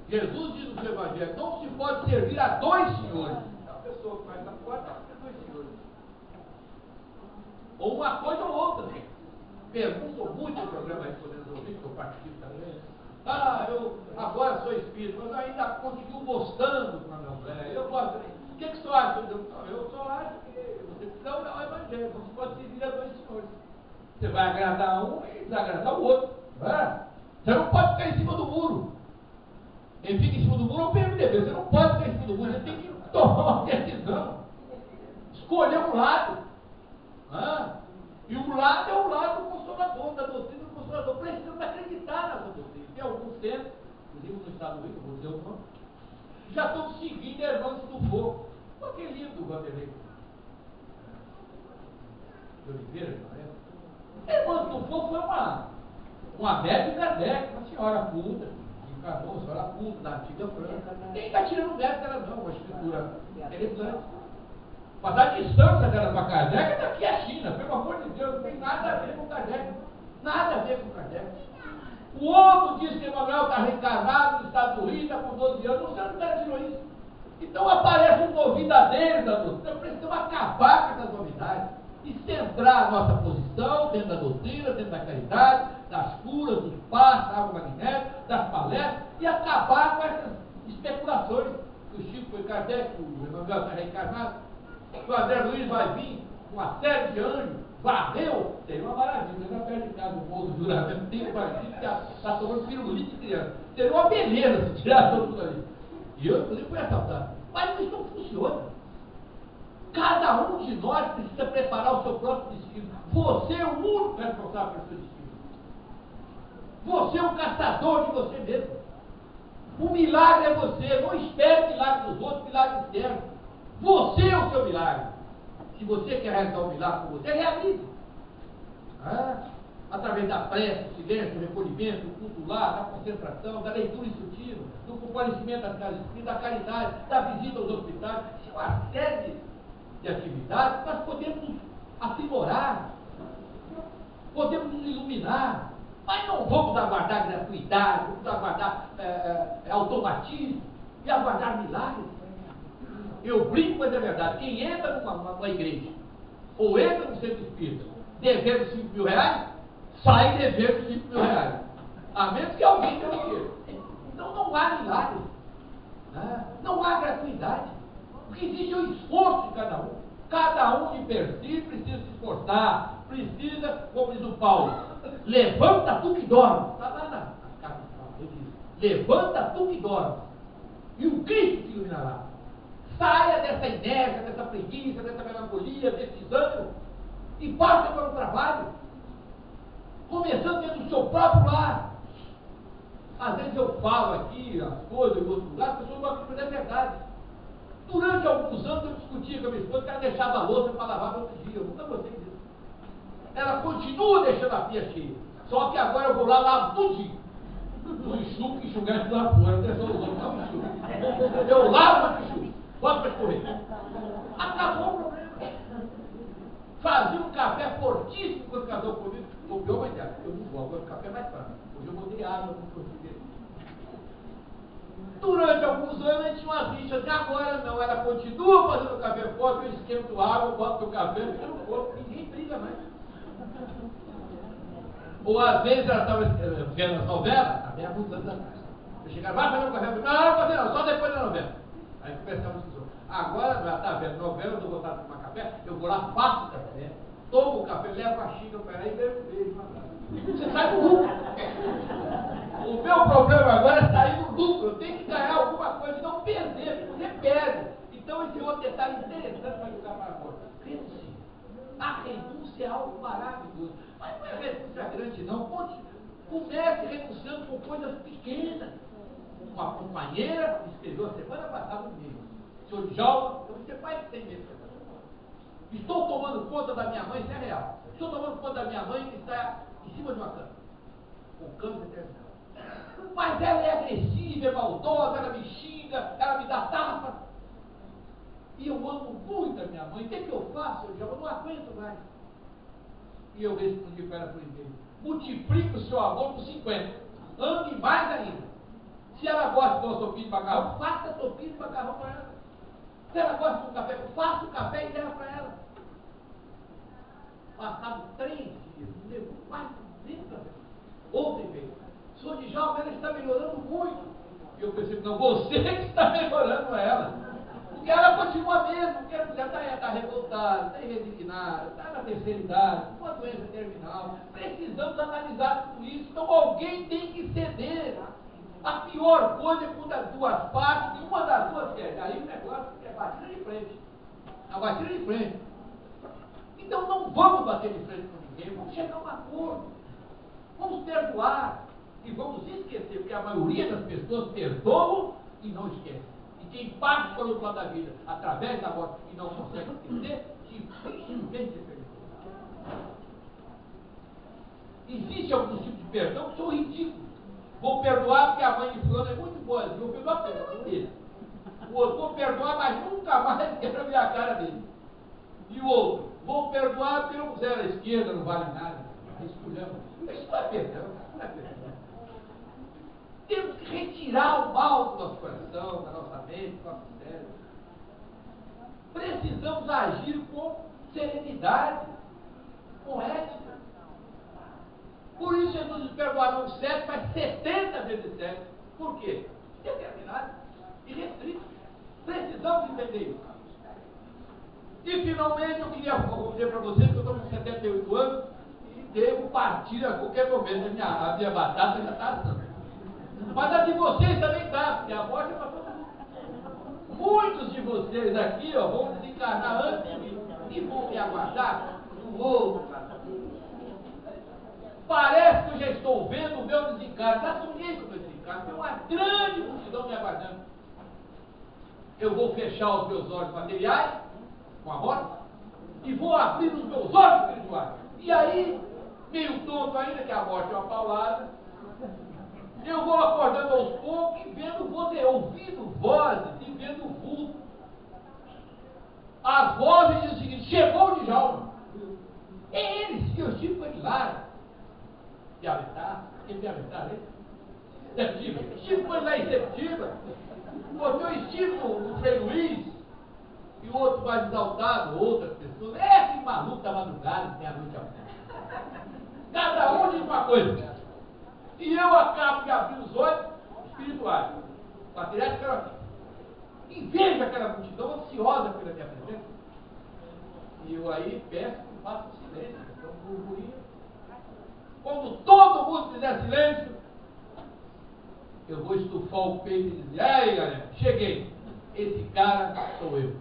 Jesus diz no seu Evangelho: não se pode servir a dois senhores. É uma pessoa que faz tatuagem, tem dois senhores. Ou uma coisa ou outra. Perguntam muito no programa Respondendo ao Ouvido, que eu participo também. Eu agora sou espírita, mas ainda continuo gostando do candomblé. Eu gosto. O que o senhor acha? Eu só acho que você precisa olhar o Evangelho. Você pode servir a dois senhores. Você vai agradar um e desagradar o outro. Você não pode ficar em cima do muro. Quem fica em cima do muro é o PMDB. Você não pode ficar em cima do muro. Você tem que tomar uma decisão. Escolher um lado. E o lado é o lado do consolador, da doutrina do consolador. Precisamos acreditar nessa doutrina. Tem alguns centros, inclusive no Estado do Rio, eu vou dizer o nome, já estão seguindo Hermanos do Fogo. Olha que lindo, Vanderlei. De Oliveira, Hermanos do Fogo foi uma médica de Kardec, uma senhora culta, que encarnou, uma senhora culta da antiga França. Ninguém está tirando mérito dela, não, uma escritura interessante. Mas a distância dela para Kardec é daqui à China, pelo amor de Deus, não tem nada a ver com Kardec. Nada a ver com Kardec. O outro diz que Emmanuel está reencarnado no Estado do Rio, está com 12 anos, não sei onde o cara tirou isso. Então aparece um novidadeiro da doutrina, precisamos acabar com essas novidades e centrar a nossa posição dentro da doutrina, dentro da caridade, das curas, dos passos, da água magnética, das palestras, e acabar com essas especulações que o Chico foi Kardec, que o Emmanuel está reencarnado. O André Luiz vai vir com uma série de anjos, varreu, seria uma maravilha. Na perto de casa, o povo do juramento tem um partido que está tomando pirulito de criança. Seria uma beleza se tirar todo mundo ali. E eu, inclusive, fui assaltado. Mas isso não funciona. Cada um de nós precisa preparar o seu próprio destino. Você é o único responsável pelo seu destino. Você é o caçador de você mesmo. O milagre é você. Não espere milagre dos outros, milagre externo. Você é o seu milagre. Se você quer realizar um milagre por você, realize. Através da prece, do silêncio, do recolhimento, do culto lá, da concentração, da leitura instrutiva, do comparecimento às casas espíritas, da caridade, da visita aos hospitais. Isso é uma série de atividades que nós podemos nos aprimorar, podemos nos iluminar, mas não vamos aguardar gratuidade, vamos aguardar automatismo e aguardar milagres. Eu brinco, mas é verdade. Quem entra numa igreja, ou entra no centro espírita, devendo 5 mil reais, sai devendo 5 mil reais. A menos que alguém tenha dinheiro. Então não há milagre. Né? Não há gratuidade. O que existe é o esforço de cada um. Cada um de per si precisa se esforçar. Precisa, como diz o Paulo, levanta tu que dorme. Está lá na carta de Paulo. Ele diz, levanta tu que dorme. E o Cristo te iluminará. Saia dessa inércia, dessa preguiça, dessa melancolia, desse desânimo e parta para o trabalho. Começando dentro do seu próprio lar. Às vezes eu falo aqui as coisas em outro lugar, as pessoas não acreditam, mas é verdade. Durante alguns anos eu discutia com a minha esposa que ela deixava a louça para lavar no outro dia. Eu nunca gostei disso. Ela continua deixando a pia cheia. Só que agora eu vou lá, lavo tudinho. Não enxugo, enxugar de lá fora. Não é só os outros, não enxugo. Eu lavo, mas enxugo. Bota para escorrer. Acabou o problema. Fazia um café fortíssimo quando casou comigo. O pior vai ter. Eu não vou, agora o café é mais fraco. Hoje eu botei água no português. Durante alguns anos a gente tinha umas rixas, e agora não, ela continua fazendo café forte, eu esquento água, boto o café, fica no corpo, ninguém briga mais. Ou às vezes ela estava vendo as novelas, há meia muitos anos atrás. Eu chegava, vai fazer um café, não, não fazer não, só depois da novela. Aí começava a discussão. Agora ela está vendo novela, eu estou voltado a tomar café, eu vou lá, faço o café, tomo o café, levo a xícara para ela e bebo um beijo. Você sai do lucro. O meu problema agora é sair do lucro. Eu tenho que ganhar alguma coisa e não perder, porque você perde. Então esse outro detalhe interessante para jogar para agora. Renúncia. A renúncia é algo maravilhoso. Mas não é renúncia grande, não. Comece renunciando com coisas pequenas. Uma companheira me escreveu a semana passada um e-mail. Senhor Djalma, eu disse, pai que tem medo. Estou tomando conta da minha mãe, isso é real. Estou tomando conta da minha mãe que está em cima de uma cama, com câncer terminal. Mas ela é agressiva, é maldosa, ela me xinga, ela me dá tapa. E eu amo muito a minha mãe. O que é que eu faço? Eu não aguento mais. E eu respondi para ela por e-mail: multiplique o seu amor por 50. Ame mais ainda. Se ela gosta de uma sopinha de macarrão, faça sopinha de macarrão para ela. Se ela gosta de um café, faça o café e leva para ela. Passado 3 dias, não levou quase 30 vezes. Outra vez. Senhor Djalma, ela está melhorando muito. E eu pensei, não, você que está melhorando ela. Porque ela continua mesmo, porque ela já está revoltada, está resignada, está na terceira idade, com uma doença terminal. Precisamos analisar tudo isso. Então alguém tem que ceder. A pior coisa é quando as duas partes, e uma das duas quer. Aí o negócio é batida de frente. A batida de frente. Então não vamos bater de frente com ninguém, vamos chegar a um acordo. Vamos perdoar. E vamos esquecer, porque a maioria das pessoas perdoam e não esquecem. E quem parte para o outro lado da vida, através da morte, e não consegue esquecer, dificilmente perdoa. Existem alguns tipos de perdão que são ridículos. Vou perdoar porque a mãe de fulano é muito boa, vou perdoar porque é a mãe dele. O outro, vou perdoar, mas nunca mais quero ver a cara dele. E o outro, vou perdoar porque não puseram a esquerda, não vale nada. Escolhemos. Isso não é perdão, não é perdão. Temos que retirar o mal do nosso coração, da nossa mente, do nosso cérebro. Precisamos agir com serenidade, com ética. Por isso Jesus nos perdoa não 7, mas 70 vezes 7. Por quê? Determinado e restrito. Precisamos entender isso. E finalmente eu queria dizer para vocês que eu estou com 78 anos e devo partir a qualquer momento. A minha batata já está assando. Mas a de vocês também está, porque a morte é para todo mundo. Muitos de vocês aqui vão desencarnar antes de mim e vão me aguardar no outro lado. Parece que eu já estou vendo o meu desencarne. Já sonhei com o meu desencarne. Tem uma grande multidão me aguardando. Eu vou fechar os meus olhos materiais com a morte e vou abrir os meus olhos espirituais. E aí, meio tonto ainda, que a morte é uma paulada, eu vou acordando aos poucos e vendo você, ouvindo vozes e vendo vulto. As vozes dizem o seguinte: chegou o Djalma. É ele, sim, eu estive com ele lá. Piavetar, quem Piavetar, né? Septiva. Estive com ele lá em Septiva. Porque eu estive no Frei Luiz. E o outro mais exaltado, outras pessoas. Que maluco da madrugada, meia-noite ao tempo. Cada um diz uma coisa. E eu acabo de abrir os olhos espirituais. Materiais ficaram aqui. E vejo aquela multidão ansiosa pela minha presença. E eu aí peço que faça silêncio, porque é um burburinho. Quando todo mundo fizer silêncio, eu vou estufar o peito e dizer: aí galera, cheguei. Esse cara sou eu.